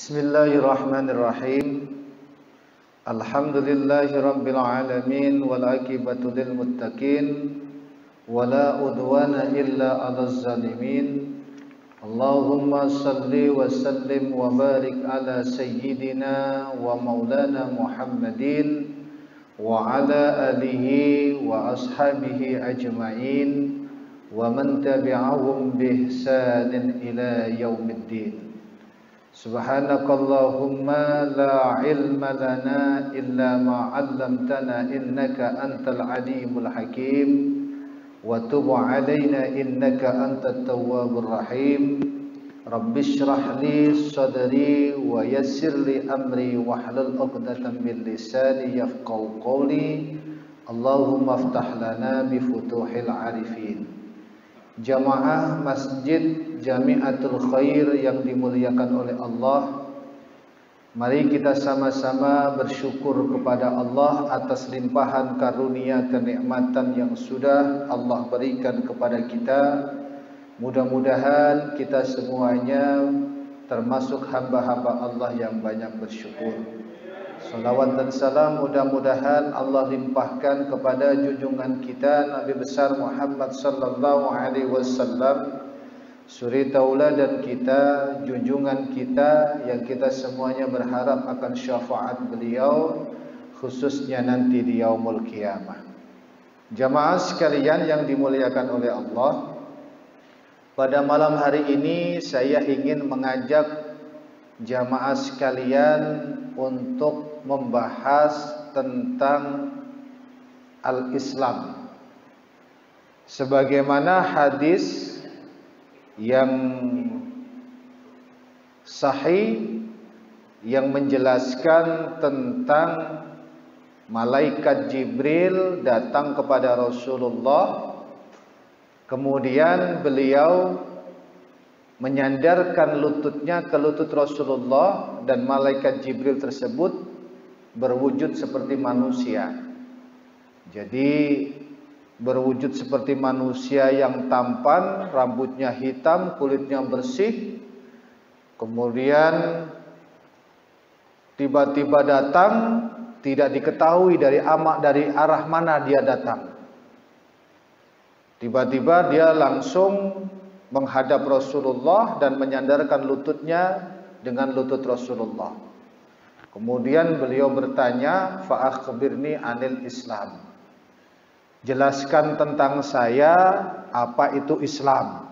Bismillahirrahmanirrahim. Alhamdulillahi rabbil alamin wal aqibatu lil muttaqin wala udwana illa 'alal zalimin. Allahumma salli wa sallim wa barik ala sayyidina wa maulana Muhammadin wa ala alihi wa ashabihi ajma'in wa man tabi'ahum bi ihsanin ila yaumiddin. Subhanakallahumma la ilma lana illa ma 'allamtana innaka antal alimul hakim wa tub 'alaina innaka antat tawwabur rahim. Rabbishrah li sadri wa yassir li amri wahlul 'uqdatam min lisani yafqahu qawli. Allahumma iftah lana bi futuhil 'arifin. Jamaah Masjid Jami'atul Khair yang dimuliakan oleh Allah, mari kita sama-sama bersyukur kepada Allah atas limpahan karunia kenikmatan yang sudah Allah berikan kepada kita. Mudah-mudahan kita semuanya termasuk hamba-hamba Allah yang banyak bersyukur. Salawat dan salam mudah-mudahan Allah limpahkan kepada junjungan kita Nabi besar Muhammad sallallahu alaihi wasallam, suri tauladan kita, junjungan kita yang kita semuanya berharap akan syafaat beliau khususnya nanti di yaumul qiyamah. Jamaah sekalian yang dimuliakan oleh Allah, pada malam hari ini saya ingin mengajak jamaah sekalian untuk membahas tentang al-Islam, sebagaimana hadis yang sahih yang menjelaskan tentang malaikat Jibril datang kepada Rasulullah, kemudian beliau menyandarkan lututnya ke lutut Rasulullah dan malaikat Jibril tersebut berwujud seperti manusia. Jadi berwujud seperti manusia yang tampan, rambutnya hitam, kulitnya bersih. Kemudian tiba-tiba datang, tidak diketahui dari arah mana dia datang. Tiba-tiba dia langsung menghadap Rasulullah dan menyandarkan lututnya dengan lutut Rasulullah. Kemudian beliau bertanya, fa akhbirni anil Islam. Jelaskan tentang saya, apa itu Islam.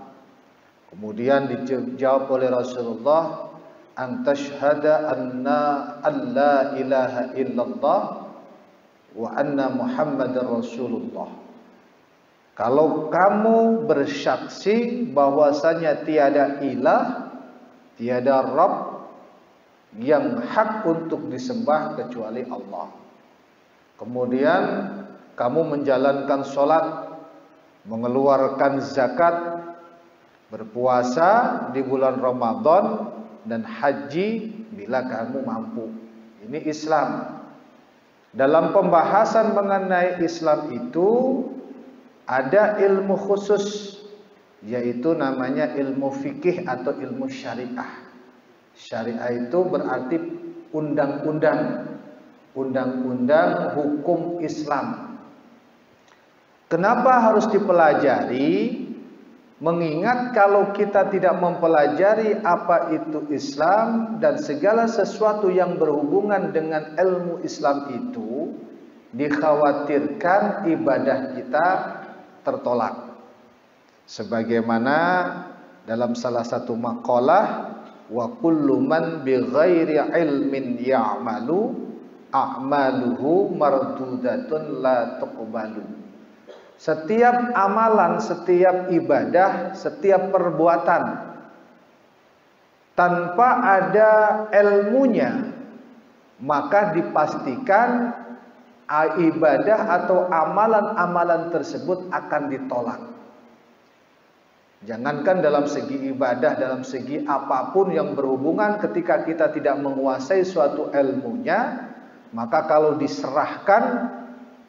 Kemudian dijawab oleh Rasulullah, antashhada anna alla ilaha illallah wa anna Muhammadar Rasulullah. Kalau kamu bersaksi bahwasanya tiada ilah, tiada Rabb yang hak untuk disembah kecuali Allah. Kemudian kamu menjalankan sholat, mengeluarkan zakat, berpuasa di bulan Ramadan, dan haji bila kamu mampu. Ini Islam. Dalam pembahasan mengenai Islam itu ada ilmu khusus, yaitu namanya ilmu fikih atau ilmu syariah. Syariah itu berarti undang-undang, undang-undang hukum Islam. Kenapa harus dipelajari? Mengingat kalau kita tidak mempelajari apa itu Islam dan segala sesuatu yang berhubungan dengan ilmu Islam itu, dikhawatirkan ibadah kita tertolak. Sebagaimana dalam salah satu maqalah, wa kullu man bighairi ilmin ya'malu a'maluhu mardudatun la tuqbalu. Setiap amalan, setiap ibadah, setiap perbuatan tanpa ada ilmunya, maka dipastikan ibadah atau amalan-amalan tersebut akan ditolak. Jangankan dalam segi ibadah, dalam segi apapun yang berhubungan, ketika kita tidak menguasai suatu ilmunya, maka kalau diserahkan,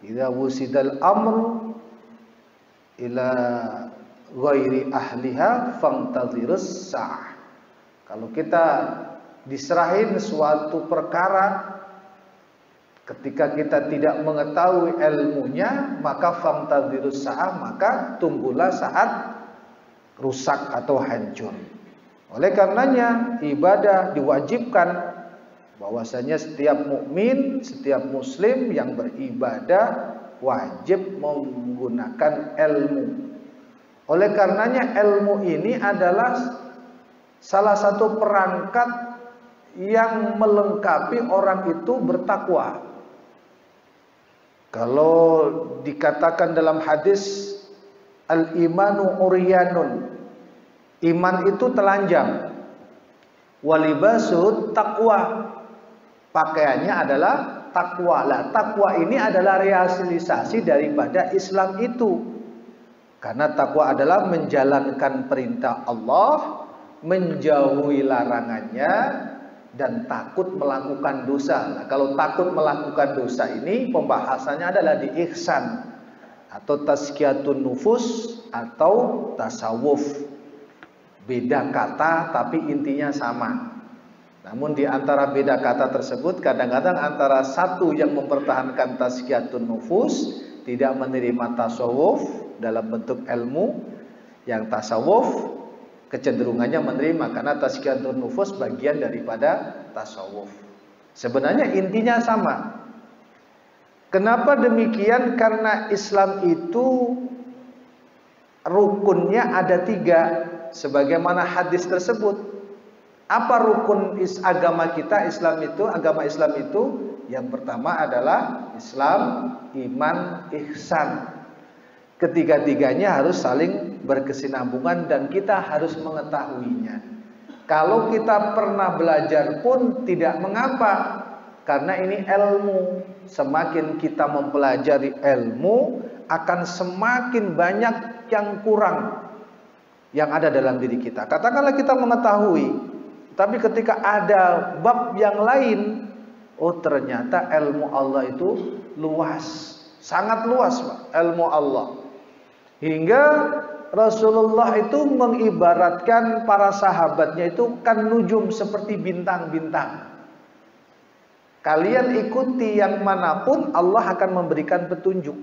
idza wusidal amru ila ghairi ahliha fantadhirus sa'ah. Kalau kita diserahin suatu perkara, ketika kita tidak mengetahui ilmunya, maka famtadhirus sa'ah, maka tunggulah saat rusak atau hancur. Oleh karenanya ibadah diwajibkan, bahwasanya setiap mukmin, setiap muslim yang beribadah wajib menggunakan ilmu. Oleh karenanya ilmu ini adalah salah satu perangkat yang melengkapi orang itu bertakwa. Kalau dikatakan dalam hadis, al-imanu uryanun, iman itu telanjang, walibasut taqwa, pakaiannya adalah takwa. Lah, takwa ini adalah realisasi daripada Islam itu. Karena takwa adalah menjalankan perintah Allah, menjauhi larangannya, dan takut melakukan dosa. Nah, kalau takut melakukan dosa ini pembahasannya adalah di ihsan atau tazkiyatun nufus atau tasawuf. Beda kata tapi intinya sama. Namun di antara beda kata tersebut, kadang-kadang antara satu yang mempertahankan tazkiyatun nufus tidak menerima tasawuf dalam bentuk ilmu, yang tasawuf kecenderungannya menerima, karena tazkiyatun nufus bagian daripada tasawuf. Sebenarnya intinya sama. Kenapa demikian? Karena Islam itu rukunnya ada 3, sebagaimana hadis tersebut. Apa rukun agama kita, Islam itu, agama Islam itu? Yang pertama adalah Islam, iman, ihsan. Ketiga-tiganya harus saling berkesinambungan dan kita harus mengetahuinya. Kalau kita pernah belajar pun tidak mengapa, karena ini ilmu. Semakin kita mempelajari ilmu, akan semakin banyak yang kurang yang ada dalam diri kita. Katakanlah kita mengetahui, tapi ketika ada bab yang lain, oh ternyata ilmu Allah itu luas, sangat luas Pak, ilmu Allah. Hingga Rasulullah itu mengibaratkan para sahabatnya itu kan nujum, seperti bintang-bintang. Kalian ikuti yang manapun, Allah akan memberikan petunjuk.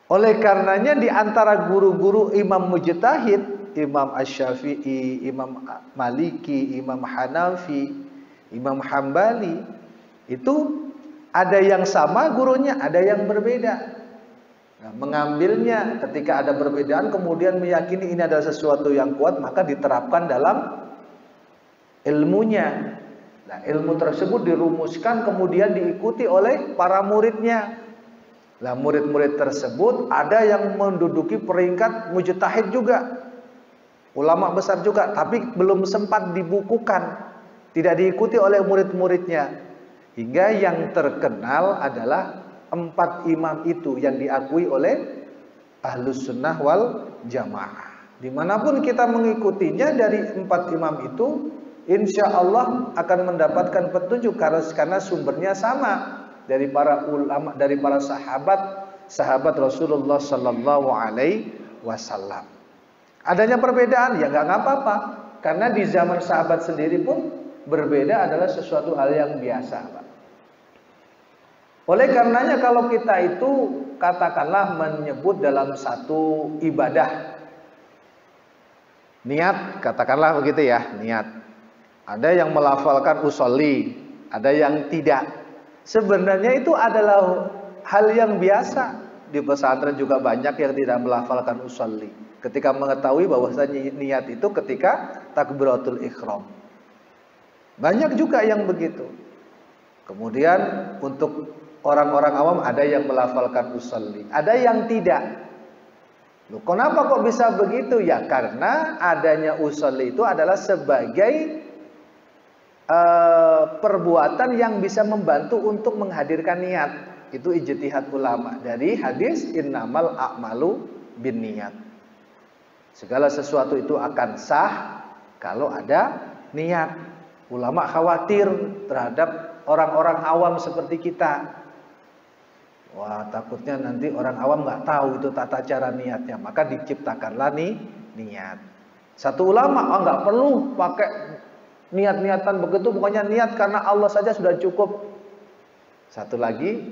Oleh karenanya di antara guru-guru Imam Mujtahid, Imam Asy-Syafi'i, Imam Maliki, Imam Hanafi, Imam Hambali, itu ada yang sama gurunya, ada yang berbeda. Nah, mengambilnya ketika ada perbedaan, kemudian meyakini ini adalah sesuatu yang kuat, maka diterapkan dalam ilmunya. Nah, ilmu tersebut dirumuskan kemudian diikuti oleh para muridnya. Nah, murid-murid tersebut ada yang menduduki peringkat mujtahid juga, ulama besar juga, tapi belum sempat dibukukan, tidak diikuti oleh murid-muridnya. Hingga yang terkenal adalah 4 imam itu yang diakui oleh Ahlus Sunnah wal Jamaah. Dimanapun kita mengikutinya dari 4 imam itu, insya Allah akan mendapatkan petunjuk, karena sumbernya sama dari para ulama, dari para sahabat Rasulullah Sallallahu Alaihi Wasallam. Adanya perbedaan ya nggak apa-apa, karena di zaman sahabat sendiri pun berbeda adalah sesuatu hal yang biasa, Pak. Oleh karenanya kalau kita itu katakanlah menyebut dalam satu ibadah, niat, katakanlah begitu ya, niat. Ada yang melafalkan usolli, ada yang tidak. Sebenarnya itu adalah hal yang biasa. Di pesantren juga banyak yang tidak melafalkan usolli, ketika mengetahui bahwasanya niat itu ketika takbiratul ihram. Banyak juga yang begitu. Kemudian untuk orang-orang awam ada yang melafalkan usolli, ada yang tidak. Loh, kenapa kok bisa begitu? Ya karena adanya usolli itu adalah sebagai perbuatan yang bisa membantu untuk menghadirkan niat. Itu ijtihad ulama dari hadis innamal a'malu binniyat. Segala sesuatu itu akan sah kalau ada niat. Ulama khawatir terhadap orang-orang awam seperti kita. Wah, takutnya nanti orang awam nggak tahu itu tata cara niatnya, maka diciptakanlah nih niat. Satu ulama, nggak perlu pakai niat-niatan begitu, pokoknya niat karena Allah saja sudah cukup. Satu lagi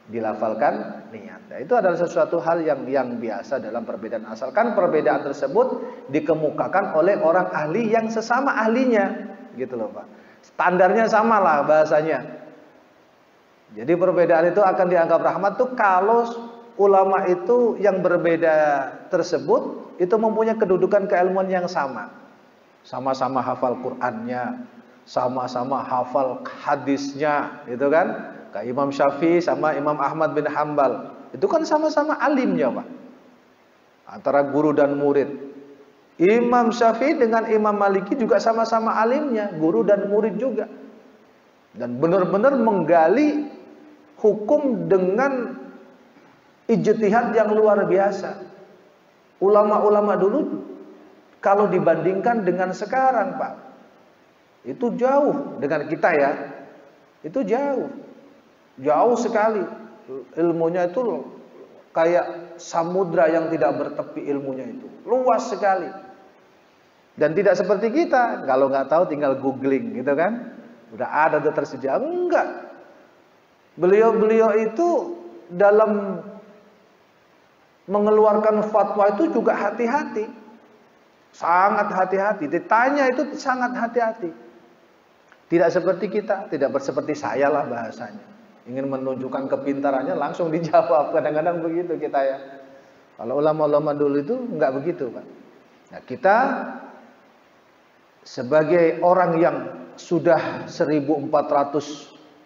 dilafalkan niat. Nah, itu adalah sesuatu hal yang biasa dalam perbedaan, asalkan perbedaan tersebut dikemukakan oleh orang ahli yang sesama ahlinya, gitu loh Pak. Standarnya sama lah bahasanya. Jadi perbedaan itu akan dianggap rahmat tuh kalau ulama itu yang berbeda tersebut itu mempunyai kedudukan keilmuan yang sama. Sama-sama hafal Qur'annya, sama-sama hafal hadisnya, gitu kan? Kayak Imam Syafi'i sama Imam Ahmad bin Hambal. Itu kan sama-sama alimnya, Pak. Antara guru dan murid. Imam Syafi'i dengan Imam Maliki juga sama-sama alimnya, guru dan murid juga. Dan benar-benar menggali hukum dengan ijtihad yang luar biasa. Ulama-ulama dulu kalau dibandingkan dengan sekarang, Pak, itu jauh dengan kita ya. Itu jauh. Jauh sekali. Ilmunya itu kayak samudra yang tidak bertepi, ilmunya itu luas sekali. Dan tidak seperti kita, kalau nggak tahu tinggal googling gitu kan. Udah ada, udah tersedia. Enggak. Beliau-beliau itu dalam mengeluarkan fatwa itu juga hati-hati. Sangat hati-hati. Ditanya itu sangat hati-hati. Tidak seperti kita, tidak seperti saya lah bahasanya. Ingin menunjukkan kepintarannya langsung dijawab. Kadang-kadang begitu kita ya. Kalau ulama-ulama dulu itu enggak begitu, Pak. Nah, kita sebagai orang yang sudah 1400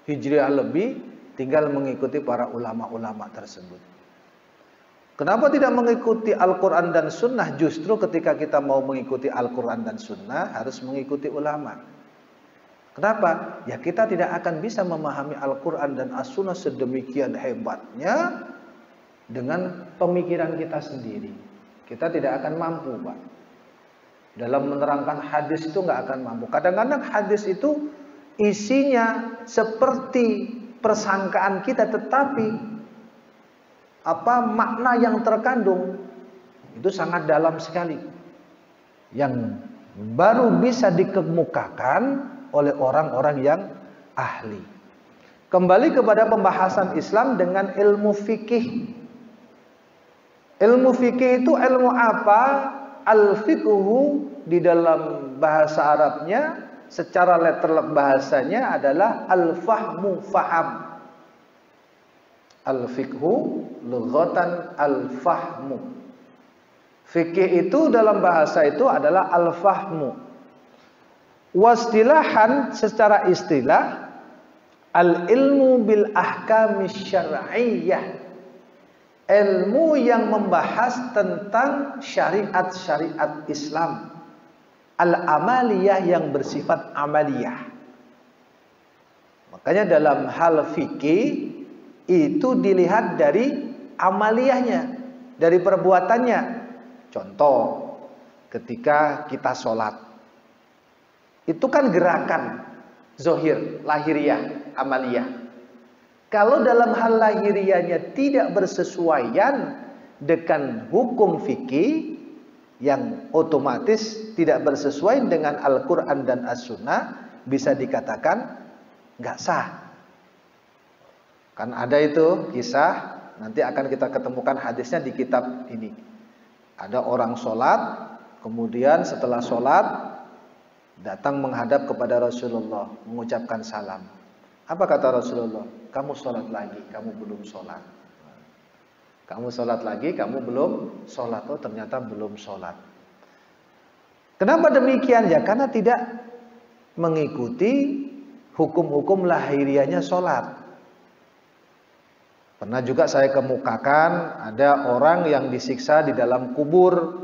Hijriah lebih, tinggal mengikuti para ulama-ulama tersebut. Kenapa tidak mengikuti Al-Quran dan Sunnah? Justru ketika kita mau mengikuti Al-Quran dan Sunnah harus mengikuti ulama. Kenapa? Ya kita tidak akan bisa memahami Al-Quran dan As-Sunnah sedemikian hebatnya dengan pemikiran kita sendiri. Kita tidak akan mampu, Pak. Dalam menerangkan hadis itu nggak akan mampu. Kadang-kadang hadis itu isinya seperti persangkaan kita, tetapi makna yang terkandung itu sangat dalam sekali, yang baru bisa dikemukakan oleh orang-orang yang ahli. Kembali kepada pembahasan Islam dengan ilmu fikih. Ilmu fikih itu ilmu apa? Al-fiqhu di dalam bahasa Arabnya secara letterlek bahasanya adalah al-fahmu, faham. Al-fiqhu lughatan al-fahmu. Fikih itu dalam bahasa itu adalah al-fahmu. Wastilahan, secara istilah, al-ilmu bil ahkamis syar'iyyah. Ilmu yang membahas tentang syariat-syariat Islam. Al-amaliyah, yang bersifat amaliyah. Makanya dalam hal fikih itu dilihat dari amaliyahnya, dari perbuatannya. Contoh, ketika kita sholat, itu kan gerakan zohir, lahiriah, amaliyah. Kalau dalam hal lahiriahnya tidak bersesuaian dengan hukum fikih, yang otomatis tidak bersesuaian dengan Al-Quran dan As-Sunnah, bisa dikatakan nggak sah. Kan ada itu kisah, nanti akan kita ketemukan hadisnya di kitab ini. Ada orang sholat, kemudian setelah sholat datang menghadap kepada Rasulullah, mengucapkan salam. Apa kata Rasulullah? Kamu sholat lagi, kamu belum sholat. Kamu sholat lagi, kamu belum sholat. Oh, ternyata belum sholat. Kenapa demikian? Ya karena tidak mengikuti hukum-hukum lahiriahnya sholat. Pernah juga saya kemukakan, ada orang yang disiksa di dalam kubur.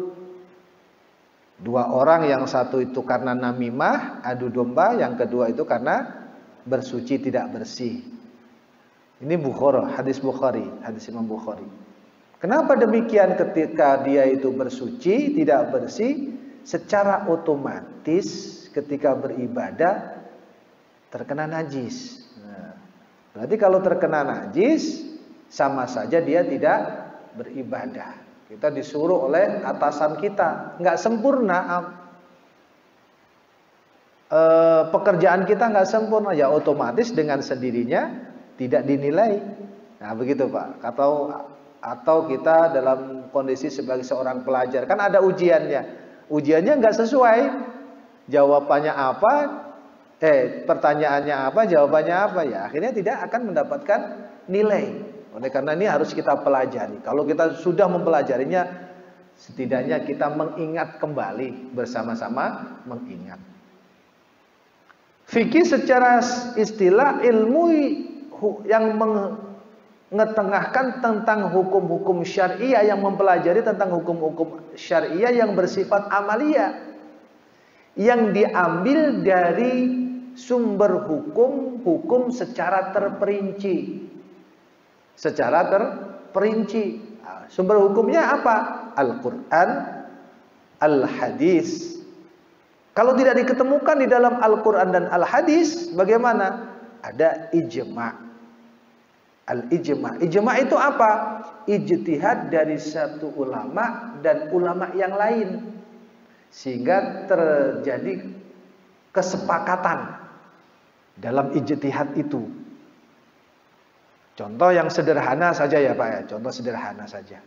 Dua orang, yang satu itu karena namimah, adu domba, yang kedua itu karena bersuci tidak bersih. Ini Bukhari, hadis Bukhari, hadis Imam Bukhari. Kenapa demikian? Ketika dia itu bersuci tidak bersih, secara otomatis ketika beribadah terkena najis. Nah, berarti kalau terkena najis sama saja dia tidak beribadah. Kita disuruh oleh atasan kita, nggak sempurna. pekerjaan kita nggak sempurna, ya otomatis dengan sendirinya tidak dinilai. Nah begitu Pak. Atau kita dalam kondisi sebagai seorang pelajar, kan ada ujiannya. Ujiannya nggak sesuai, jawabannya apa, pertanyaannya apa, jawabannya apa, ya akhirnya tidak akan mendapatkan nilai. Oleh karena ini harus kita pelajari. Kalau kita sudah mempelajarinya, setidaknya kita mengingat kembali, bersama-sama mengingat. Fikih secara istilah ilmu yang mengetengahkan tentang hukum-hukum syariah, yang mempelajari tentang hukum-hukum syariah yang bersifat amaliyah, yang diambil dari sumber hukum secara terperinci. Sumber hukumnya apa? Al-Quran, Al-Hadis. Kalau tidak diketemukan di dalam Al-Quran dan Al-Hadis, bagaimana? Ada ijma'. Al-ijma'. Ijma' itu apa? Ijtihad dari satu ulama dan ulama yang lain, sehingga terjadi kesepakatan dalam ijtihad itu. Contoh yang sederhana saja ya Pak ya, contoh sederhana saja.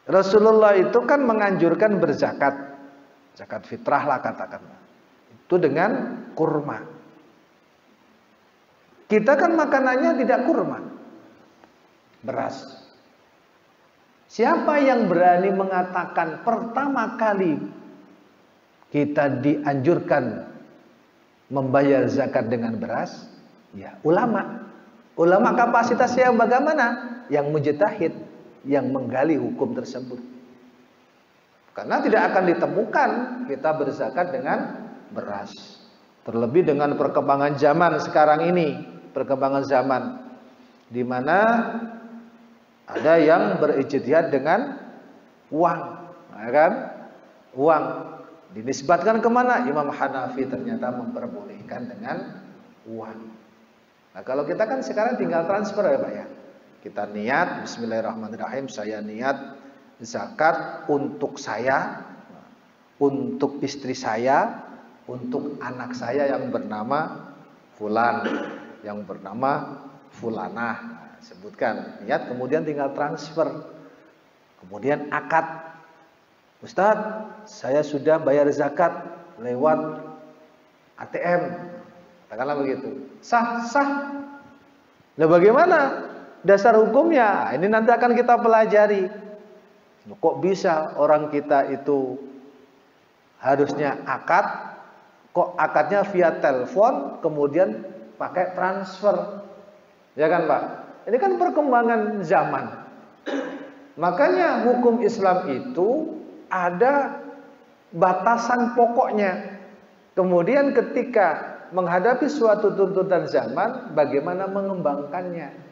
Rasulullah itu kan menganjurkan berzakat. Zakat fitrah lah katakanlah. Itu dengan kurma. Kita kan makanannya tidak kurma, beras. Siapa yang berani mengatakan pertama kali kita dianjurkan membayar zakat dengan beras? Ya, ulama. Ulama kapasitasnya bagaimana? Yang mujtahid, yang menggali hukum tersebut. Karena tidak akan ditemukan kita berzakat dengan beras. Terlebih dengan perkembangan zaman sekarang ini, perkembangan zaman di mana ada yang berijtihad dengan uang, ya kan? Uang dinisbatkan kemana? Imam Hanafi ternyata memperbolehkan dengan uang. Nah kalau kita kan sekarang tinggal transfer ya Pak ya. Kita niat, bismillahirrahmanirrahim, saya niat zakat untuk saya, untuk istri saya, untuk anak saya yang bernama Fulan, yang bernama Fulanah. Nah, sebutkan niat, kemudian tinggal transfer, kemudian akad. Ustadz, saya sudah bayar zakat lewat ATM, katakanlah begitu. Sah. Nah bagaimana dasar hukumnya? Ini nanti akan kita pelajari. Kok bisa orang kita itu harusnya akad, kok akadnya via telepon, kemudian pakai transfer, ya kan Pak? Ini kan perkembangan zaman. Makanya hukum Islam itu ada batasan pokoknya. Kemudian ketika menghadapi suatu tuntutan zaman, bagaimana mengembangkannya?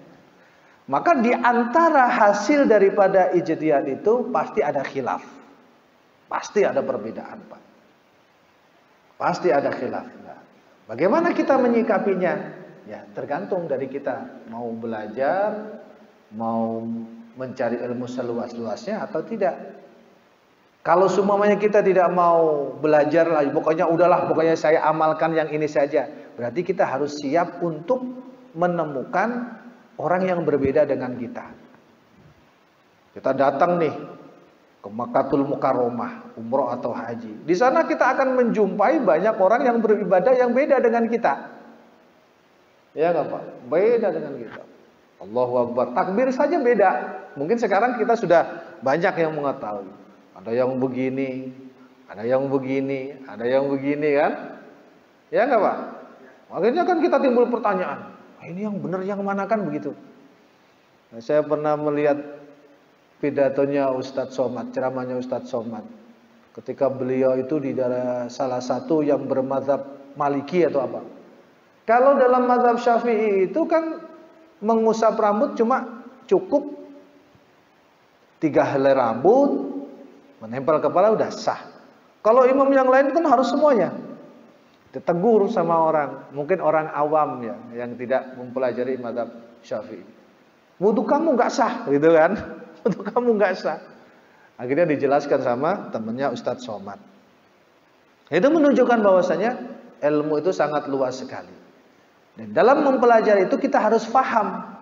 Maka di antara hasil daripada ijtihad itu pasti ada khilaf. Pasti ada perbedaan, Pak. Pasti ada khilaf. Nah, bagaimana kita menyikapinya? Ya, tergantung dari kita. Mau belajar, mau mencari ilmu seluas-luasnya atau tidak. Kalau semuanya kita tidak mau belajar lagi, pokoknya udahlah, pokoknya saya amalkan yang ini saja. Berarti kita harus siap untuk menemukan orang yang berbeda dengan kita. Kita datang nih ke Makkatul Mukarramah, umroh atau haji. Di sana kita akan menjumpai banyak orang yang beribadah yang beda dengan kita. Ya nggak Pak? Beda dengan kita. Allahu Akbar. Takbir saja beda. Mungkin sekarang kita sudah banyak yang mengetahui. Ada yang begini, ada yang begini, ada yang begini kan? Ya nggak Pak? Akhirnya kan kita timbul pertanyaan. Ini yang benar yang mana kan begitu. Nah, saya pernah melihat pidatonya Ustadz Somad, ceramahnya Ustadz Somad. Ketika beliau itu di daerah salah satu yang bermadzhab Maliki atau apa. Kalau dalam mazhab Syafi'i itu kan mengusap rambut cuma cukup 3 helai rambut, menempel kepala udah sah. Kalau imam yang lain kan harus semuanya. Ditegur sama orang, mungkin orang awam ya, yang tidak mempelajari mazhab Syafi'i. Wudu kamu nggak sah, gitu kan? Wudu kamu nggak sah. Akhirnya dijelaskan sama temannya Ustadz Somad. Itu menunjukkan bahwasanya ilmu itu sangat luas sekali. Dan dalam mempelajari itu kita harus paham.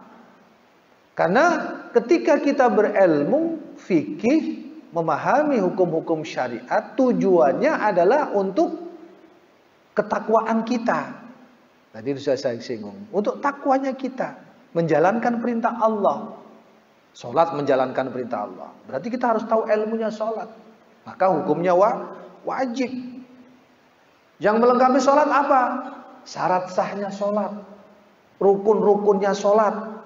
Karena ketika kita berilmu fikih, memahami hukum-hukum syariat, tujuannya adalah untuk ketakwaan kita. Tadi sudah saya singgung. Untuk takwanya kita, menjalankan perintah Allah. Sholat menjalankan perintah Allah. Berarti kita harus tahu ilmunya sholat. Maka hukumnya wajib. Yang melengkapi sholat apa? Syarat sahnya sholat. Rukun-rukunnya sholat.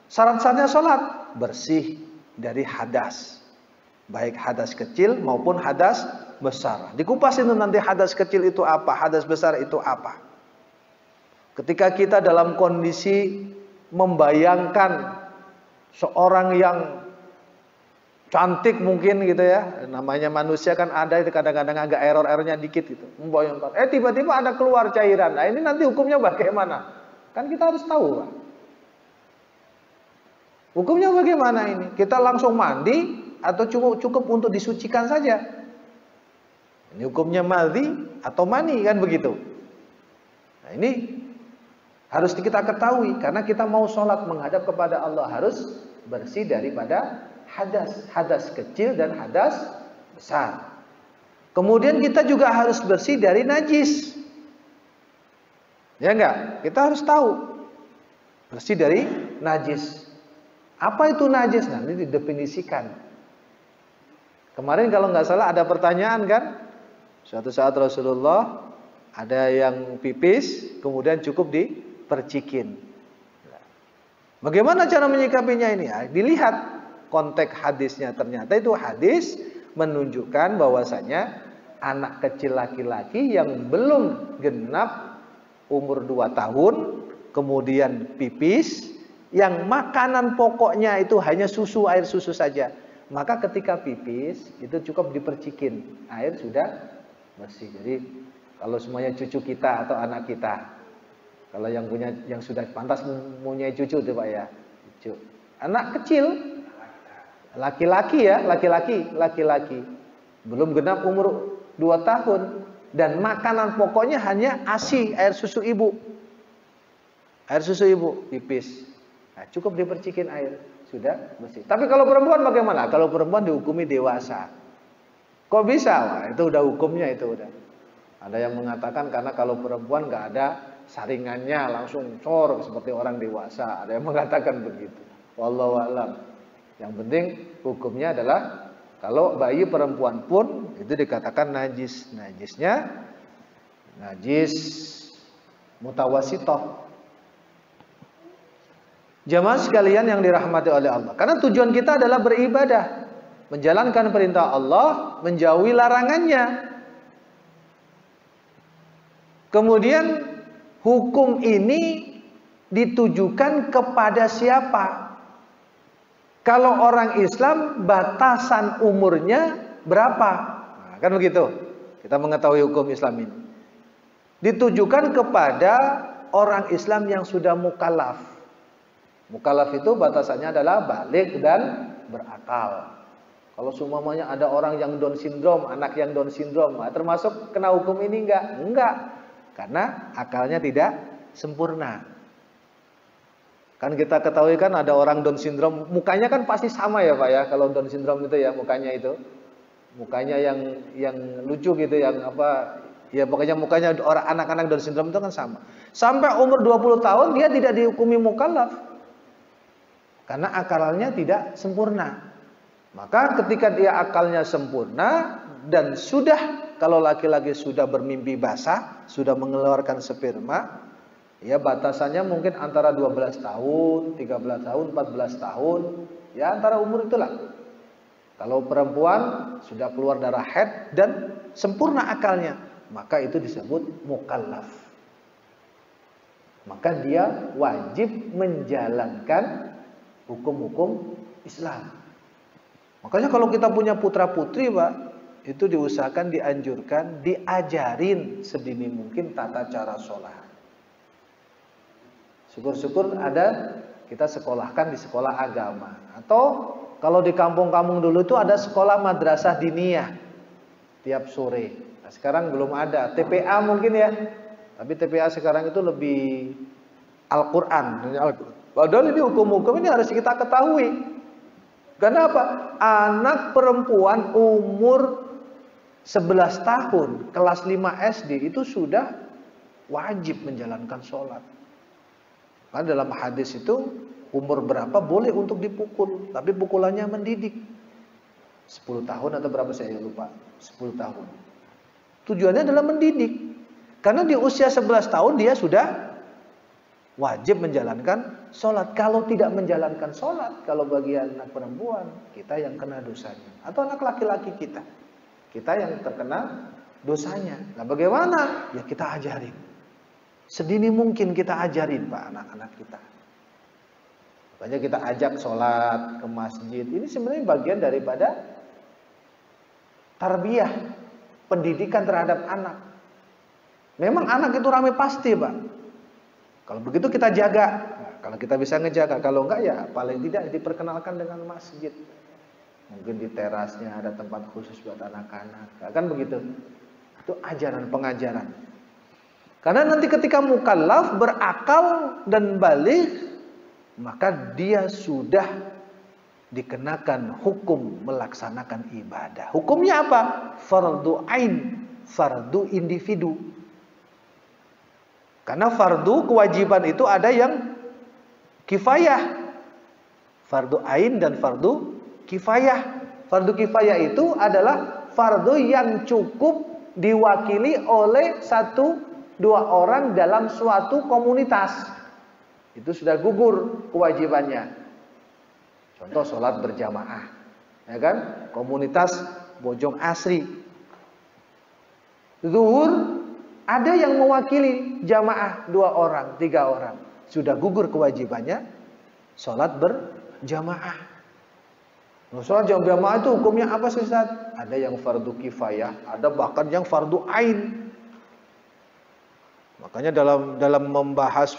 Syarat sahnya sholat. Bersih dari hadas. Baik hadas kecil maupun hadas besar. Dikupas itu nanti hadas kecil itu apa, hadas besar itu apa. Ketika kita dalam kondisi membayangkan seorang yang cantik mungkin gitu ya, namanya manusia kan ada itu kadang-kadang agak error-errornya dikit gitu, membayangkan, tiba-tiba ada keluar cairan, nah ini nanti hukumnya bagaimana? Kan kita harus tahu, Pak. Hukumnya bagaimana ini? Kita langsung mandi atau cukup untuk disucikan saja? Ini hukumnya madhi atau mani kan begitu? Nah ini harus kita ketahui karena kita mau sholat menghadap kepada Allah harus bersih daripada hadas kecil dan hadas besar. Kemudian kita juga harus bersih dari najis. Ya enggak? Kita harus tahu bersih dari najis. Apa itu najis? Nanti didefinisikan. Kemarin kalau nggak salah ada pertanyaan kan? Suatu saat Rasulullah ada yang pipis kemudian cukup dipercikin. Bagaimana cara menyikapinya ini? Dilihat konteks hadisnya, ternyata itu hadis menunjukkan bahwasanya anak kecil laki-laki yang belum genap umur 2 tahun kemudian pipis, yang makanan pokoknya itu hanya susu, air susu saja, maka ketika pipis itu cukup dipercikin, air sudah bersih. Jadi kalau semuanya cucu kita atau anak kita, kalau yang sudah pantas mempunyai cucu itu Pak ya, cucu. Anak kecil, laki-laki ya, laki-laki belum genap umur 2 tahun dan makanan pokoknya hanya ASI, air susu ibu. Air susu ibu, pipis. Nah, cukup dipercikin air, sudah bersih. Tapi kalau perempuan bagaimana? Kalau perempuan dihukumi dewasa. Kok bisa? Wah, itu udah hukumnya itu udah. Ada yang mengatakan karena kalau perempuan nggak ada saringannya langsung cor seperti orang dewasa. Ada yang mengatakan begitu. Wallahu a'lam. Yang penting hukumnya adalah kalau bayi perempuan pun itu dikatakan najis. Najisnya najis mutawasitoh. Jamaah sekalian yang dirahmati oleh Allah. Karena tujuan kita adalah beribadah, menjalankan perintah Allah, menjauhi larangannya. Kemudian hukum ini ditujukan kepada siapa? Kalau orang Islam batasan umurnya berapa? Nah, kan begitu. Kita mengetahui hukum Islam ini. Ditujukan kepada orang Islam yang sudah mukallaf. Mukallaf itu batasannya adalah baligh dan berakal. Kalau semuanya ada orang yang Down syndrome, anak yang Down syndrome, termasuk kena hukum ini enggak? Enggak. Karena akalnya tidak sempurna. Kan kita ketahui kan ada orang Down syndrome, mukanya kan pasti sama ya Pak ya, kalau Down syndrome itu ya mukanya itu. Mukanya yang lucu gitu, yang apa, ya pokoknya mukanya orang anak-anak Down syndrome itu kan sama. Sampai umur 20 tahun dia tidak dihukumi mukallaf. Karena akalnya tidak sempurna. Maka ketika dia akalnya sempurna dan sudah, kalau laki-laki sudah bermimpi basah, sudah mengeluarkan sperma, ya batasannya mungkin antara 12 tahun, 13 tahun, 14 tahun, ya antara umur itulah. Kalau perempuan sudah keluar darah haid dan sempurna akalnya, maka itu disebut mukallaf. Maka dia wajib menjalankan hukum-hukum Islam. Makanya kalau kita punya putra-putri Pak, itu diusahakan, dianjurkan, diajarin sedini mungkin tata cara sholat. Syukur-syukur ada kita sekolahkan di sekolah agama. Atau kalau di kampung-kampung dulu itu ada sekolah madrasah diniyah tiap sore. Nah, sekarang belum ada. TPA mungkin ya. Tapi TPA sekarang itu lebih Al-Quran. Padahal ini hukum-hukum ini harus kita ketahui. Kenapa? Anak perempuan umur 11 tahun, kelas 5 SD itu sudah wajib menjalankan sholat. Karena dalam hadis itu umur berapa boleh untuk dipukul, tapi pukulannya mendidik. 10 tahun atau berapa saya lupa. 10 tahun. Tujuannya adalah mendidik. Karena di usia 11 tahun dia sudah wajib menjalankan sholat. Kalau tidak menjalankan sholat, kalau bagi anak perempuan, kita yang kena dosanya. Atau anak laki-laki kita yang terkena dosanya. Nah bagaimana? Ya kita ajarin. Sedini mungkin kita ajarin Pak anak-anak kita. Makanya kita ajak sholat ke masjid. Ini sebenarnya bagian daripada tarbiyah, pendidikan terhadap anak. Memang anak itu ramai pasti Pak. Kalau begitu kita jaga. Nah, kalau kita bisa ngejaga, kalau enggak ya paling tidak diperkenalkan dengan masjid. Mungkin di terasnya ada tempat khusus buat anak-anak. Kan begitu. Itu ajaran, pengajaran. Karena nanti ketika mukallaf berakal dan balik, maka dia sudah dikenakan hukum melaksanakan ibadah. Hukumnya apa? Fardu ain, fardu individu. Karena fardu kewajiban itu ada yang kifayah. Fardu ain dan fardu kifayah. Fardu kifayah itu adalah fardu yang cukup diwakili oleh 1-2 orang dalam suatu komunitas. Itu sudah gugur kewajibannya. Contoh sholat berjamaah. Ya kan? Komunitas Bojong Asri. Zuhur ada yang mewakili jamaah 2 orang, 3 orang. Sudah gugur kewajibannya sholat berjamaah. Sholat berjamaah itu hukumnya apa sih Ustaz? Ada yang fardu kifayah, ada bahkan yang fardu ain. Makanya dalam membahas,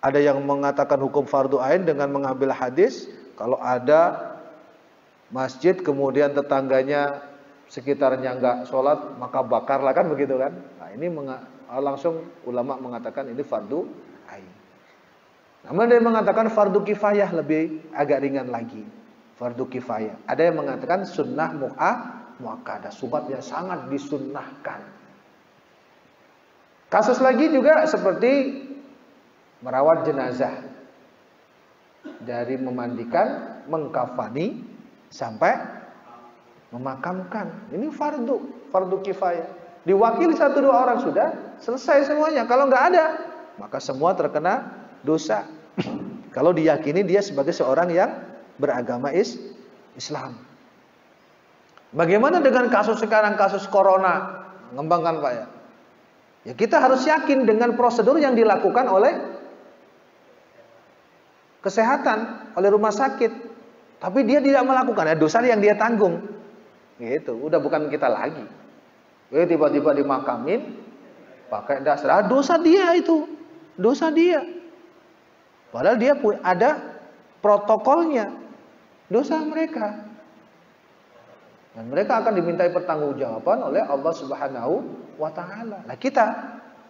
ada yang mengatakan hukum fardu ain dengan mengambil hadis. Kalau ada masjid kemudian tetangganya sekitarnya enggak sholat, maka bakarlah, kan begitu kan? Nah, ini langsung ulama mengatakan ini fardu ain. Namun ada yang mengatakan fardu kifayah, lebih agak ringan lagi. Fardu kifayah. Ada yang mengatakan sunnah muakkadah, sunat yang sangat disunnahkan. Kasus lagi juga seperti merawat jenazah. Dari memandikan, mengkafani sampai memakamkan. Ini fardu kifayah. Diwakili 1-2 orang sudah selesai semuanya. Kalau nggak ada, maka semua terkena dosa. Kalau diyakini dia sebagai seorang yang beragama Islam. Bagaimana dengan kasus sekarang, kasus corona? Ngembangkan Pak ya. Ya kita harus yakin dengan prosedur yang dilakukan oleh kesehatan, oleh rumah sakit. Tapi dia tidak melakukan, ya dosa yang dia tanggung. Gitu, udah bukan kita lagi. Tiba-tiba dimakamin pakai dasar, dosa dia itu. Dosa dia. Padahal dia ada protokolnya. Dosa mereka. Dan mereka akan dimintai pertanggungjawaban oleh Allah Subhanahu wa taala. Nah, kita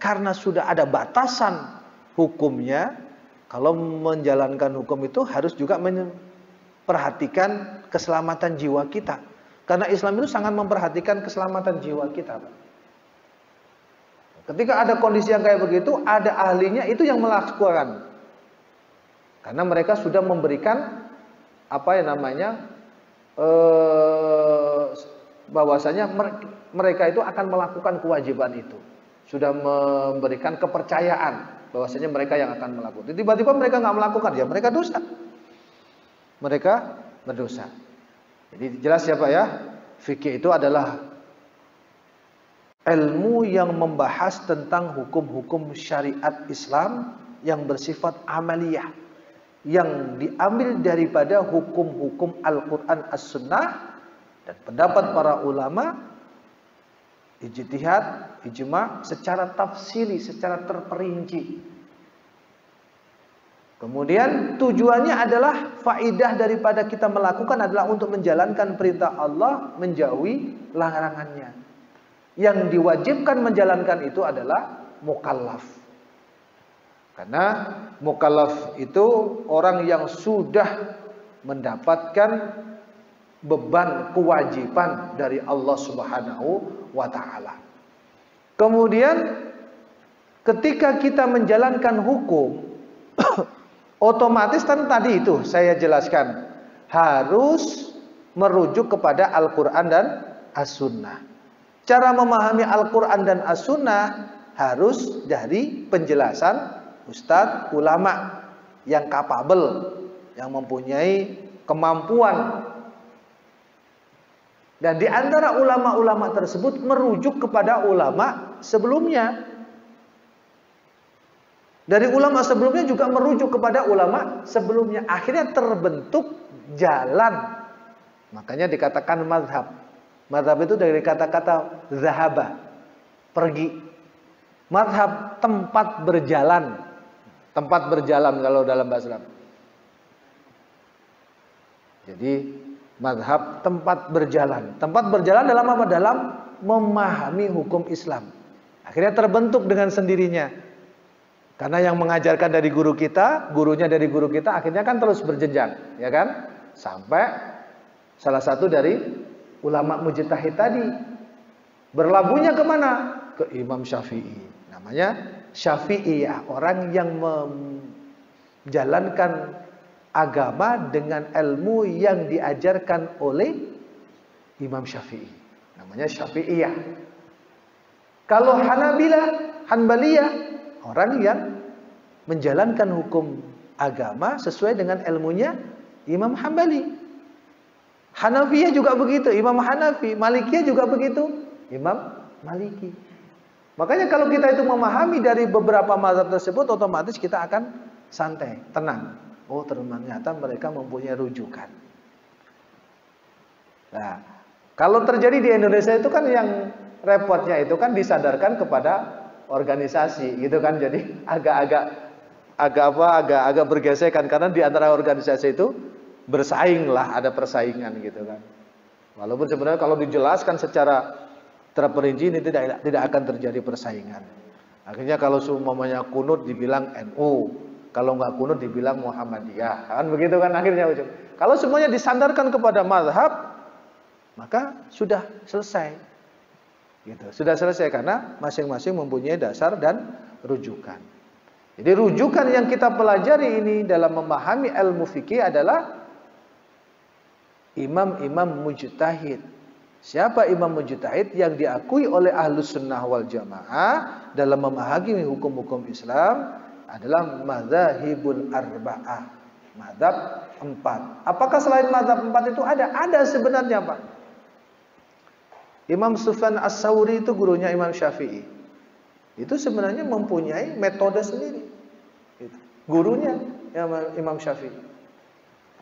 karena sudah ada batasan hukumnya, kalau menjalankan hukum itu harus juga memperhatikan keselamatan jiwa kita. Karena Islam itu sangat memperhatikan keselamatan jiwa kita, Pak. Ketika ada kondisi yang kayak begitu, ada ahlinya itu yang melakukan. Karena mereka sudah memberikan bahwasanya mereka itu akan melakukan kewajiban itu. Sudah memberikan kepercayaan bahwasanya mereka yang akan melakukan. Tiba-tiba mereka nggak melakukan, ya mereka dosa. Mereka berdosa. Jadi jelas ya Pak ya, fikih itu adalah ilmu yang membahas tentang hukum-hukum syariat Islam yang bersifat amaliyah, yang diambil daripada hukum-hukum Al-Quran As-Sunnah dan pendapat para ulama, ijtihad, ijma' secara tafsili, secara terperinci. Kemudian tujuannya adalah faidah daripada kita melakukan adalah untuk menjalankan perintah Allah, menjauhi larangannya. Yang diwajibkan menjalankan itu adalah mukallaf. Karena mukallaf itu orang yang sudah mendapatkan beban kewajiban dari Allah Subhanahu wa taala. Kemudian ketika kita menjalankan hukum otomatis kan tadi itu saya jelaskan harus merujuk kepada Al-Qur'an dan As-Sunnah. Cara memahami Al-Qur'an dan As-Sunnah harus dari penjelasan ustadz ulama yang kapabel, yang mempunyai kemampuan. Dan di antara ulama-ulama tersebut merujuk kepada ulama sebelumnya. Dari ulama sebelumnya juga merujuk kepada ulama sebelumnya. Akhirnya terbentuk jalan. Makanya dikatakan mazhab. Mazhab itu dari kata-kata zahaba, pergi. Mazhab tempat berjalan. Tempat berjalan kalau dalam bahasa Arab. Jadi mazhab tempat berjalan. Tempat berjalan dalam apa? Dalam memahami hukum Islam. Akhirnya terbentuk dengan sendirinya. Karena yang mengajarkan dari guru kita, gurunya dari guru kita, akhirnya kan terus berjenjang, ya kan? Sampai salah satu dari ulama mujtahid tadi berlabuhnya kemana? Ke Imam Syafi'i. Namanya Syafi'iyah, orang yang menjalankan agama dengan ilmu yang diajarkan oleh Imam Syafi'i. Namanya Syafi'iyah. Kalau Hanbaliyah, orang yang menjalankan hukum agama sesuai dengan ilmunya Imam Hambali. Hanafiyah juga begitu, Imam Hanafi. Malikiyah juga begitu, Imam Maliki. Makanya kalau kita itu memahami dari beberapa mazhab tersebut, otomatis kita akan santai, tenang. Oh, ternyata mereka mempunyai rujukan. Nah, kalau terjadi di Indonesia itu kan yang repotnya itu kan disadarkan kepada organisasi, gitu kan. Jadi agak bergesekan karena di antara organisasi itu bersaing lah, ada persaingan gitu kan. Walaupun sebenarnya kalau dijelaskan secara terperinci ini tidak akan terjadi persaingan. Akhirnya kalau semuanya kunut dibilang NU, kalau nggak kunut dibilang Muhammadiyah, kan begitu kan akhirnya. Kalau semuanya disandarkan kepada mazhab, maka sudah selesai. Gitu. Sudah selesai karena masing-masing mempunyai dasar dan rujukan. Jadi rujukan yang kita pelajari ini dalam memahami ilmu fikih adalah imam-imam mujtahid. Siapa imam mujtahid yang diakui oleh Ahlus Sunnah wal Jamaah dalam memahami hukum-hukum Islam adalah madzhabul arba'ah. Madzhab 4. Apakah selain madzhab 4 itu ada? Ada sebenarnya, Pak. Imam Sufyan As-Tsauri itu gurunya Imam Syafi'i. Itu sebenarnya mempunyai metode sendiri. Gurunya Imam Syafi'i.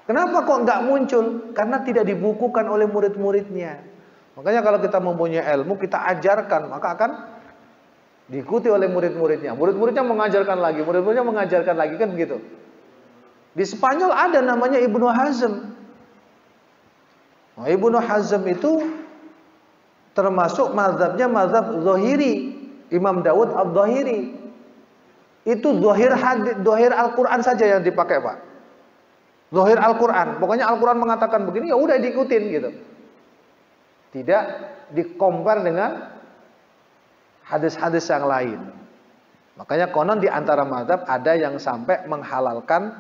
Kenapa kok nggak muncul? Karena tidak dibukukan oleh murid-muridnya. Makanya kalau kita mempunyai ilmu, kita ajarkan, maka akan diikuti oleh murid-muridnya. Murid-muridnya mengajarkan lagi, murid-muridnya mengajarkan lagi, kan begitu. Di Spanyol ada namanya Ibnu Hazm. Nah, Ibnu Hazm itu termasuk mazhabnya mazhab Zahiri, Imam Dawud Al-Zahiri. Itu zahir Al-Quran saja yang dipakai, Pak. Zahir Al-Quran. Pokoknya Al-Quran mengatakan begini, ya udah diikutin gitu. Tidak dikompar dengan hadis-hadis yang lain. Makanya konon di antara mazhab ada yang sampai menghalalkan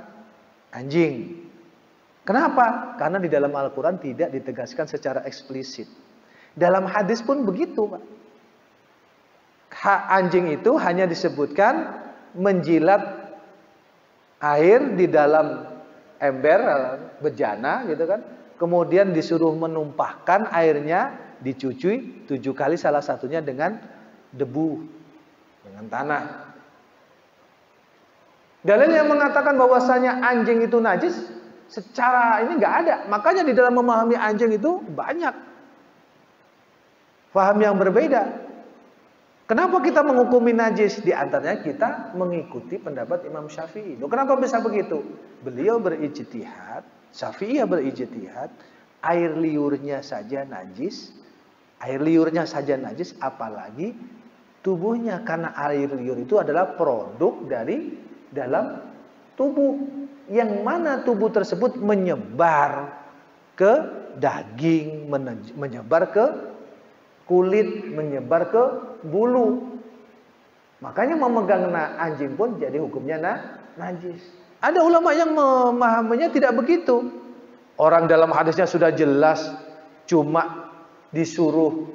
anjing. Kenapa? Karena di dalam Al-Quran tidak ditegaskan secara eksplisit. Dalam hadis pun begitu, Pak. Anjing itu hanya disebutkan menjilat air di dalam ember bejana gitu kan. Kemudian disuruh menumpahkan airnya, dicuci 7 kali, salah satunya dengan debu, dengan tanah. Dalil yang mengatakan bahwasanya anjing itu najis secara ini nggak ada. Makanya di dalam memahami anjing itu banyak paham yang berbeda. Kenapa kita menghukumi najis? Di antaranya kita mengikuti pendapat Imam Syafi'i. Loh, kenapa bisa begitu? Beliau berijtihad, Syafi'iyah berijtihad, air liurnya saja najis, Air liurnya saja najis, apalagi tubuhnya, karena air liur itu adalah produk dari dalam tubuh, yang mana tubuh tersebut menyebar ke daging, menyebar ke kulit, menyebar ke bulu. Makanya memegang anjing pun jadi hukumnya najis. Ada ulama yang memahaminya tidak begitu. Orang dalam hadisnya sudah jelas, cuma disuruh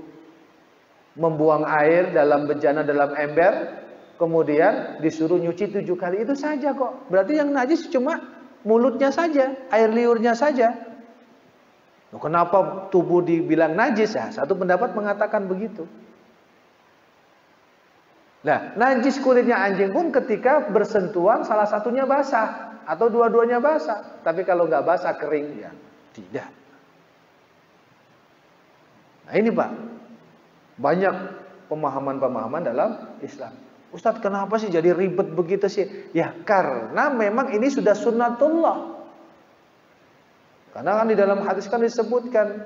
membuang air dalam bejana, dalam ember, kemudian disuruh nyuci 7 kali, itu saja kok. Berarti yang najis cuma mulutnya saja, air liurnya saja. Kenapa tubuh dibilang najis? Ya, satu pendapat mengatakan begitu. Nah, najis kulitnya anjing pun ketika bersentuhan salah satunya basah atau dua-duanya basah. Tapi kalau nggak basah, kering, ya tidak. Nah ini Pak, banyak pemahaman-pemahaman dalam Islam. Ustadz, kenapa sih jadi ribet begitu sih? Ya karena memang ini sudah sunnatullah. Karena kan di dalam hadis kan disebutkan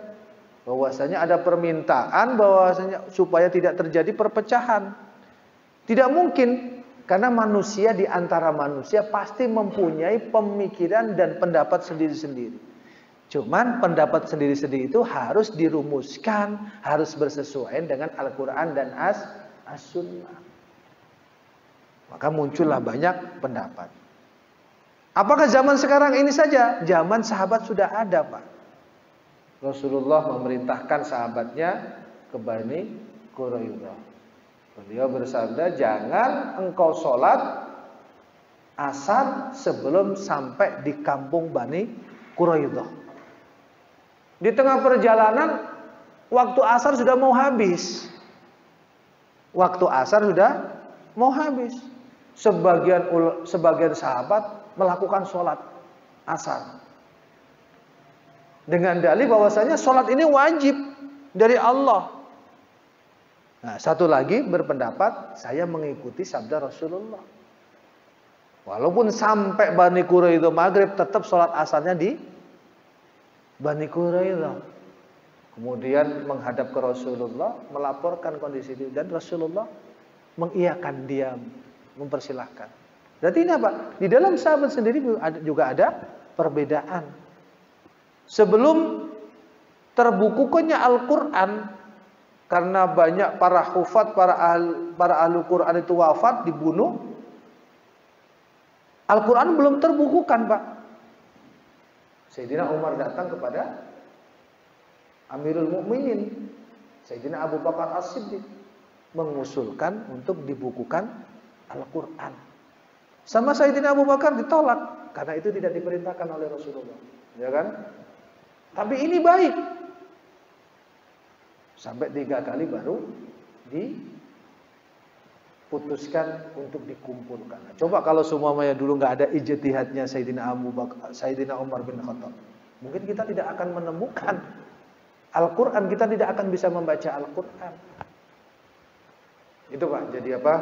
bahwasanya ada permintaan bahwasanya supaya tidak terjadi perpecahan. Tidak mungkin, karena manusia di antara manusia pasti mempunyai pemikiran dan pendapat sendiri-sendiri. Cuman pendapat sendiri-sendiri itu harus dirumuskan, harus bersesuaian dengan Al-Quran dan As-Sunnah. Maka muncullah banyak pendapat. Apakah zaman sekarang ini saja? Zaman sahabat sudah ada, Pak. Rasulullah memerintahkan sahabatnya ke Bani Quraidah. Beliau bersabda, jangan engkau sholat asar sebelum sampai di kampung Bani Quraidah. Di tengah perjalanan, waktu asar sudah mau habis. Waktu asar sudah mau habis. Sebagian sahabat melakukan sholat asar dengan dalil bahwasanya sholat ini wajib dari Allah. Nah, satu lagi berpendapat saya mengikuti sabda Rasulullah. Walaupun sampai Bani Quraidah maghrib, tetap sholat asarnya di Bani Quraidah. Kemudian menghadap ke Rasulullah, melaporkan kondisi itu, dan Rasulullah mengiyakan, dia mempersilahkan. Berarti ini apa? Di dalam sahabat sendiri juga ada perbedaan. Sebelum terbukukannya Al-Quran, karena banyak para hufat, para ahli Quran itu wafat, dibunuh, Al-Quran belum terbukukan, Pak. Sayyidina Umar datang kepada Amirul Mukminin, Sayyidina Abu Bakar As-Siddiq, mengusulkan untuk dibukukan Al-Quran. Sama Sayyidina Abu Bakar ditolak, karena itu tidak diperintahkan oleh Rasulullah, ya kan? Tapi ini baik. Sampai 3 kali baru diputuskan untuk dikumpulkan. Nah, coba kalau semuanya dulu nggak ada ijtihadnya Sayyidina Abu Bakar, Sayyidina Umar bin Khattab, mungkin kita tidak akan menemukan Al-Quran, kita tidak akan bisa membaca Al-Quran. Itu Pak, jadi apa?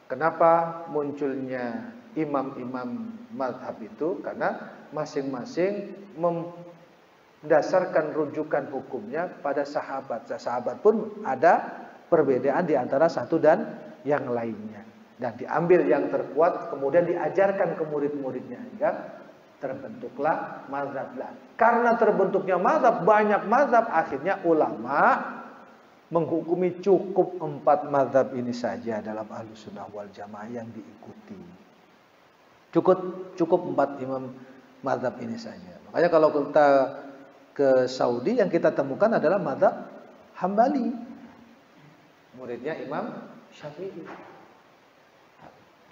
Kenapa munculnya imam-imam mazhab itu? Karena masing-masing mendasarkan rujukan hukumnya pada sahabat. Sahabat pun ada perbedaan di antara satu dan yang lainnya. Dan diambil yang terkuat, kemudian diajarkan ke murid-muridnya, hingga terbentuklah mazhab. Karena terbentuknya mazhab, banyak mazhab, akhirnya ulama menghukumi cukup 4 mazhab ini saja dalam Ahlussunnah wal Jamaah yang diikuti. Cukup 4 imam mazhab ini saja. Makanya kalau kita ke Saudi, yang kita temukan adalah mazhab Hambali, muridnya Imam Syafi'i.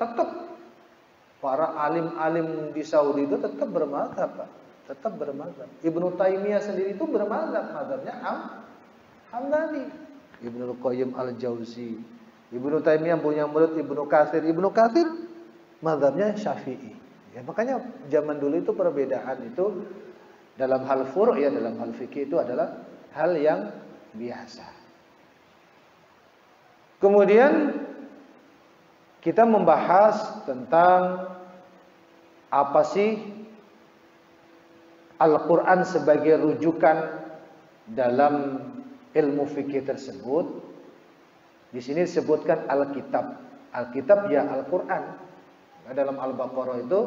Tetap para alim-alim di Saudi itu tetap bermazhab, Pak. Tetap bermazhab. Ibnu Taimiyah sendiri itu bermazhab, mazhabnya Hambali. Ibnu Qayyim Al-Jauzi, Ibnu Taimiyah punya murid Ibnu Katsir. Ibnu Katsir mazhabnya Syafi'i. Ya, makanya zaman dulu itu perbedaan itu dalam hal furu', ya, dalam hal fikih itu adalah hal yang biasa. Kemudian kita membahas tentang apa sih Al-Quran sebagai rujukan dalam ilmu fikih tersebut, di sini disebutkan Alkitab. Alkitab ya Al-Quran. Nah, dalam Al-Baqarah itu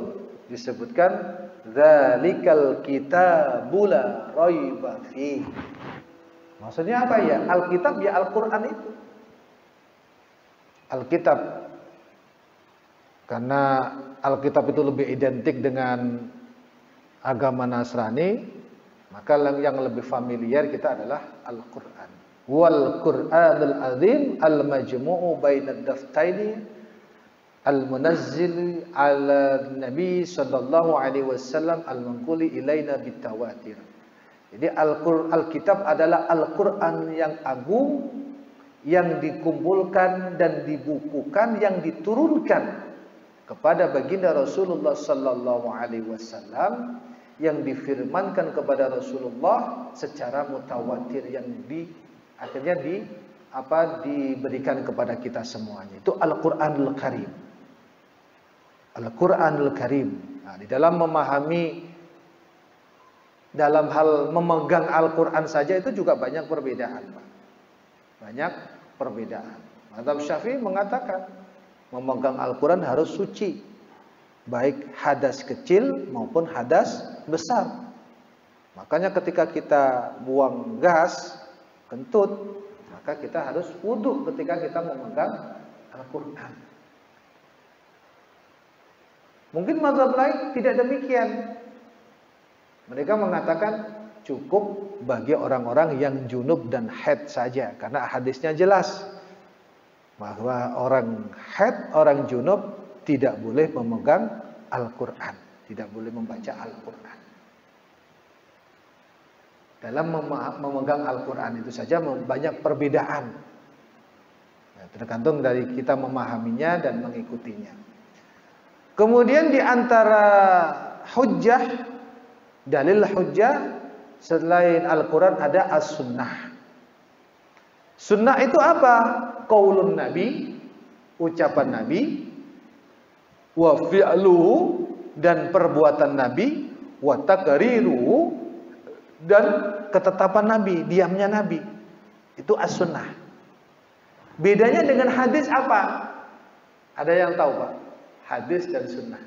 disebutkan Dzalikal kitabu la raiba fi. Maksudnya apa ya? Alkitab ya Al-Quran itu. Alkitab. Karena Alkitab itu lebih identik dengan agama Nasrani, maka yang lebih familiar kita adalah Al-Quran. Wal Qur'anul Azim al-majmu'u bainad daftaini al-munazzil ala Nabi sallallahu alaihi wasallam al-manquli ilaina bitawatir. Jadi Alkitab adalah Al-Quran yang agung, yang dikumpulkan dan dibukukan, yang diturunkan kepada baginda Rasulullah sallallahu alaihi wasallam, yang difirmankan kepada Rasulullah secara mutawatir, yang akhirnya diberikan kepada kita semuanya. Itu Al-Qur'anul Karim. Al-Qur'anul Karim. Nah, di dalam memahami, dalam hal memegang Al-Qur'an saja itu juga banyak perbedaan, Pak. Banyak perbedaan. Mazhab Syafi'i mengatakan memegang Al-Quran harus suci, baik hadas kecil maupun hadas besar. Makanya ketika kita buang gas, kentut, maka kita harus wudhu ketika kita memegang Al-Quran. Mungkin mazhab lain tidak demikian. Mereka mengatakan cukup bagi orang-orang yang junub dan haid saja, karena hadisnya jelas bahwa orang haid, orang junub tidak boleh memegang Al-Quran, tidak boleh membaca Al-Quran. Dalam memegang Al-Quran itu saja banyak perbedaan, tergantung dari kita memahaminya dan mengikutinya. Kemudian di antara hujjah, dalil hujjah selain Al-Quran ada As-Sunnah. Sunnah itu apa? Qaulun Nabi, ucapan Nabi, wa fi'luhu, dan perbuatan Nabi, wa taqriruhu, dan ketetapan Nabi, diamnya Nabi. Itu As-Sunnah. Bedanya dengan hadis apa? Ada yang tahu, Pak? Hadis dan sunnah.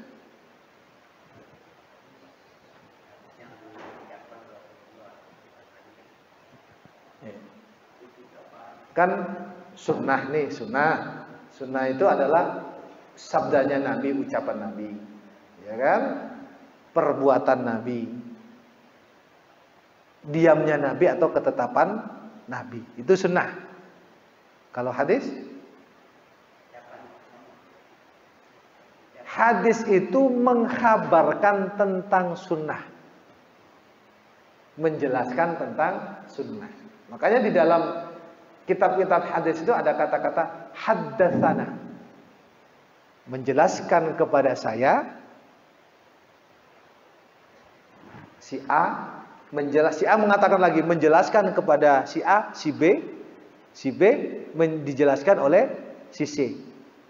Kan sunnah nih, sunnah. Sunnah itu adalah sabdanya Nabi, ucapan Nabi, ya kan? Perbuatan Nabi, diamnya Nabi atau ketetapan Nabi. Itu sunnah. Kalau hadis? Hadis itu mengkhabarkan tentang sunnah, menjelaskan tentang sunnah. Makanya di dalam kitab-kitab hadis itu ada kata-kata haddatsana, menjelaskan kepada saya si A, si A mengatakan lagi menjelaskan kepada si A, si B dijelaskan oleh si C.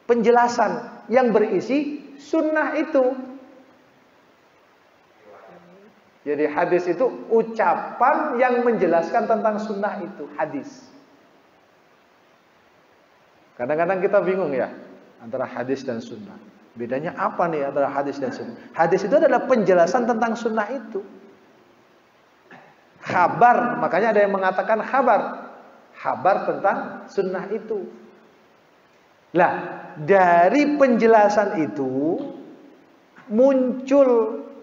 Penjelasan yang berisi sunnah itu. Jadi hadis itu ucapan yang menjelaskan tentang sunnah itu, hadis. Kadang-kadang kita bingung ya antara hadis dan sunnah. Bedanya apa nih antara hadis dan sunnah? Hadis itu adalah penjelasan tentang sunnah itu. Khabar, makanya ada yang mengatakan khabar. Khabar tentang sunnah itu. Lah, dari penjelasan itu muncul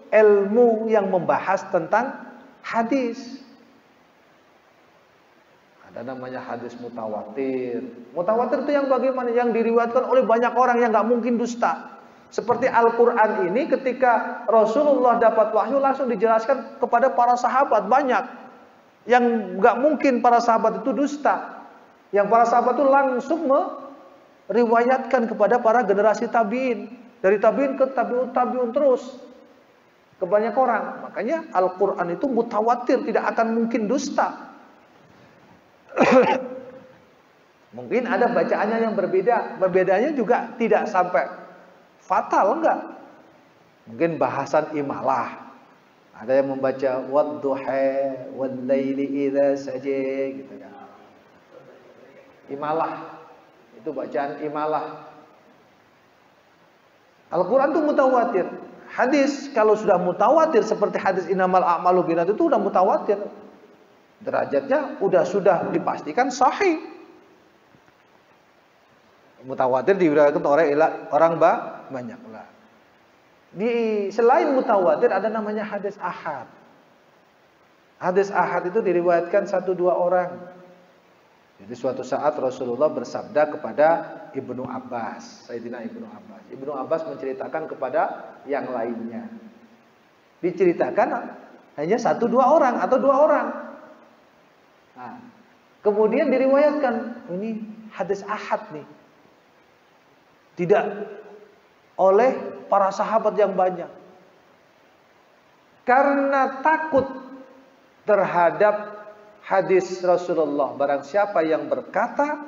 ilmu yang membahas tentang hadis. Ada namanya hadis mutawatir. Mutawatir itu yang bagaimana? Yang diriwayatkan oleh banyak orang yang nggak mungkin dusta. Seperti Al-Quran ini, ketika Rasulullah dapat wahyu langsung dijelaskan kepada para sahabat banyak. Yang nggak mungkin para sahabat itu dusta. Yang para sahabat itu langsung meriwayatkan kepada para generasi tabiin. Dari tabiin ke tabiun terus. Ke banyak orang. Makanya Al-Quran itu mutawatir, tidak akan mungkin dusta. Mungkin ada bacaannya yang berbeda. Berbedanya juga tidak sampai fatal, enggak. Mungkin bahasan imalah. Ada yang membaca wadduha wal laili idza saja gitu kan. Imalah. Itu bacaan imalah. Al-Quran itu mutawatir. Hadis kalau sudah mutawatir seperti hadis innamal a'malu binniyat itu udah mutawatir. Derajatnya sudah dipastikan sahih. Mutawatir diriwayatkan oleh orang banyak lah. Selain mutawatir ada namanya hadis ahad. Hadis ahad itu diriwayatkan 1-2 orang. Jadi suatu saat Rasulullah bersabda kepada Ibnu Abbas, Sayyidina Ibnu Abbas. Ibnu Abbas menceritakan kepada yang lainnya. Diceritakan hanya 1-2 orang atau 2 orang. Nah, kemudian diriwayatkan, ini hadis ahad nih. Tidak oleh para sahabat yang banyak. Karena takut terhadap hadis Rasulullah, barang siapa yang berkata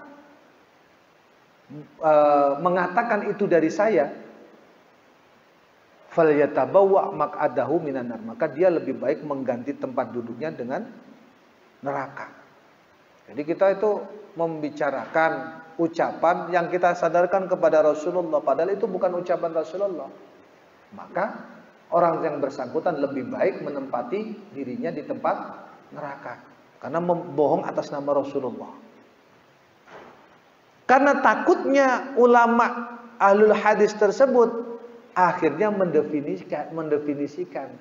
mengatakan itu dari saya, falyatabawwa maq'adahu minan nar, maka dia lebih baik mengganti tempat duduknya dengan neraka. Jadi kita itu membicarakan ucapan yang kita sadarkan kepada Rasulullah, padahal itu bukan ucapan Rasulullah. Maka orang yang bersangkutan lebih baik menempati dirinya di tempat neraka. Karena membohong atas nama Rasulullah. Karena takutnya ulama ahlul hadis tersebut akhirnya mendefinisikan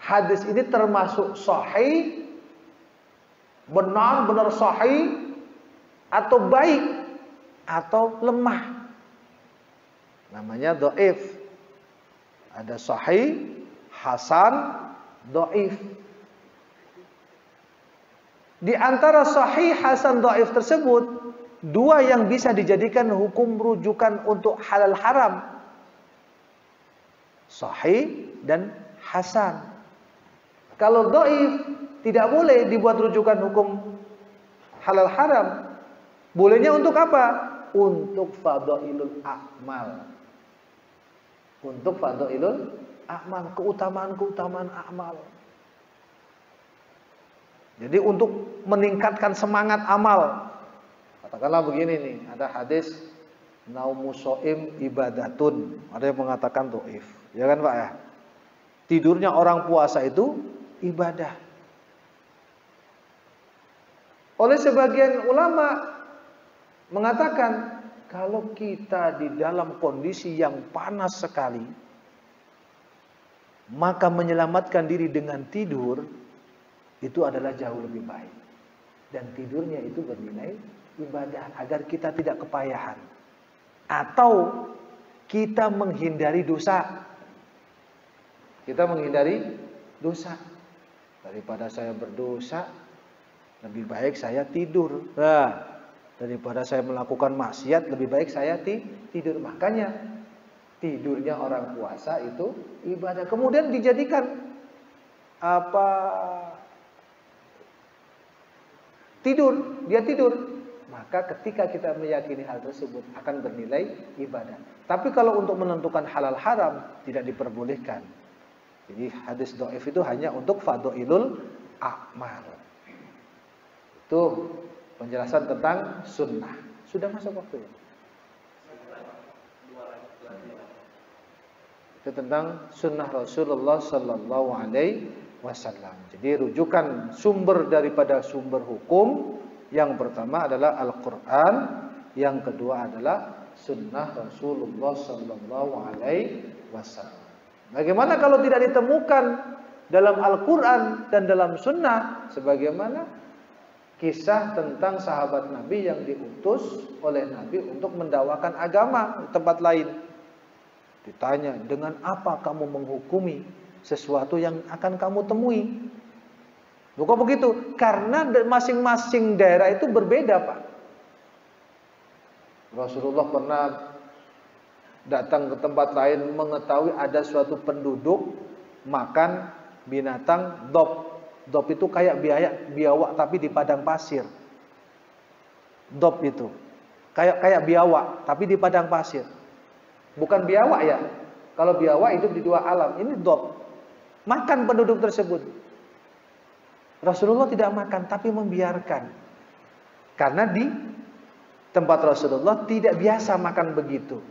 hadis ini termasuk sahih, benar-benar sahih, atau baik, atau lemah. Namanya dhaif. Ada sahih, hasan, dhaif. Di antara sahih, hasan, dhaif tersebut, 2 yang bisa dijadikan hukum rujukan untuk halal haram. Sahih dan hasan. Kalau dhaif tidak boleh dibuat rujukan hukum halal haram. Bolehnya untuk apa? Untuk fadhailul a'mal. Untuk fadhailul a'mal, keutamaan-keutamaan amal. Jadi untuk meningkatkan semangat amal. Katakanlah begini nih, ada hadis naumus shaim ibadatun. Ada yang mengatakan dhaif. Ya kan Pak ya? Tidurnya orang puasa itu ibadah. Oleh sebagian ulama mengatakan kalau kita di dalam kondisi yang panas sekali, maka menyelamatkan diri dengan tidur itu adalah jauh lebih baik. Dan tidurnya itu bernilai ibadah agar kita tidak kepayahan. Atau kita menghindari dosa. Kita menghindari dosa. Daripada saya berdosa, lebih baik saya tidur. Nah, daripada saya melakukan maksiat, lebih baik saya tidur. Makanya tidurnya orang puasa itu ibadah. Kemudian dijadikan dia tidur, maka ketika kita meyakini hal tersebut akan bernilai ibadah. Tapi kalau untuk menentukan halal haram tidak diperbolehkan. Jadi hadis dhaif itu hanya untuk fadhailul a'mal. Itu penjelasan tentang sunnah. Sudah masuk waktunya. Itu tentang sunnah Rasulullah Sallallahu Alaihi Wasallam. Jadi rujukan sumber daripada sumber hukum yang pertama adalah Al-Quran, yang kedua adalah sunnah Rasulullah Sallallahu Alaihi Wasallam. Bagaimana kalau tidak ditemukan dalam Al-Quran dan dalam sunnah, sebagaimana kisah tentang sahabat Nabi yang diutus oleh Nabi untuk mendakwakan agama di tempat lain. Ditanya, dengan apa kamu menghukumi sesuatu yang akan kamu temui? Bukan begitu? Karena masing-masing daerah itu berbeda, Pak. Rasulullah pernah datang ke tempat lain mengetahui ada suatu penduduk makan binatang dop. Dop itu kayak biawak tapi di padang pasir. Dop itu kayak biawak tapi di padang pasir. Bukan biawak ya. Kalau biawak hidup di 2 alam, ini dop. Makan penduduk tersebut. Rasulullah tidak makan tapi membiarkan. Karena tempat Rasulullah tidak biasa makan begitu.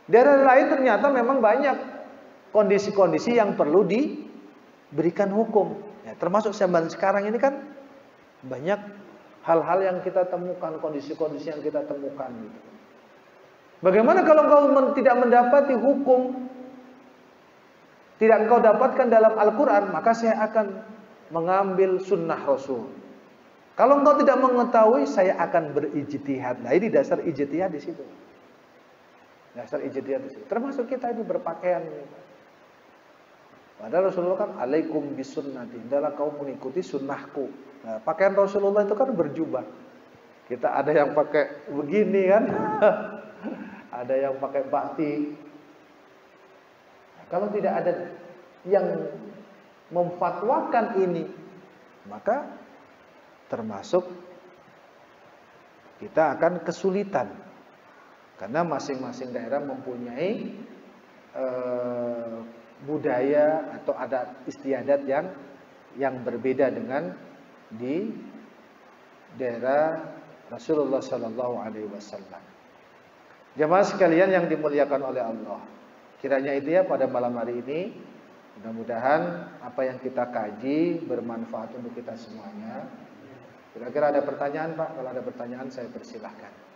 Daerah lain ternyata memang banyak kondisi-kondisi yang perlu diberikan hukum. Ya, termasuk zaman sekarang ini kan banyak hal-hal yang kita temukan, kondisi-kondisi yang kita temukan gitu. Bagaimana kalau engkau tidak mendapati hukum, tidak engkau dapatkan dalam Al-Quran, maka saya akan mengambil sunnah Rasul. Kalau engkau tidak mengetahui, saya akan berijtihad. Nah, ini dasar ijtihad di situ. Dasar ijtihad di situ. Termasuk kita ini berpakaian. Padahal Rasulullah kan alaikum bisunnati, hendaklah kau mengikuti sunnahku. Nah, pakaian Rasulullah itu kan berjubah. Kita ada yang pakai begini kan. Ada yang pakai batik. Nah, kalau tidak ada yang memfatwakan ini, maka termasuk kita akan kesulitan. Karena masing-masing daerah mempunyai budaya atau adat istiadat yang berbeda dengan di daerah Rasulullah Sallallahu Alaihi Wasallam. Jamaah sekalian yang dimuliakan oleh Allah, kiranya itu ya pada malam hari ini, mudah-mudahan apa yang kita kaji bermanfaat untuk kita semuanya. Kira-kira ada pertanyaan Pak? Kalau ada pertanyaan saya persilahkan.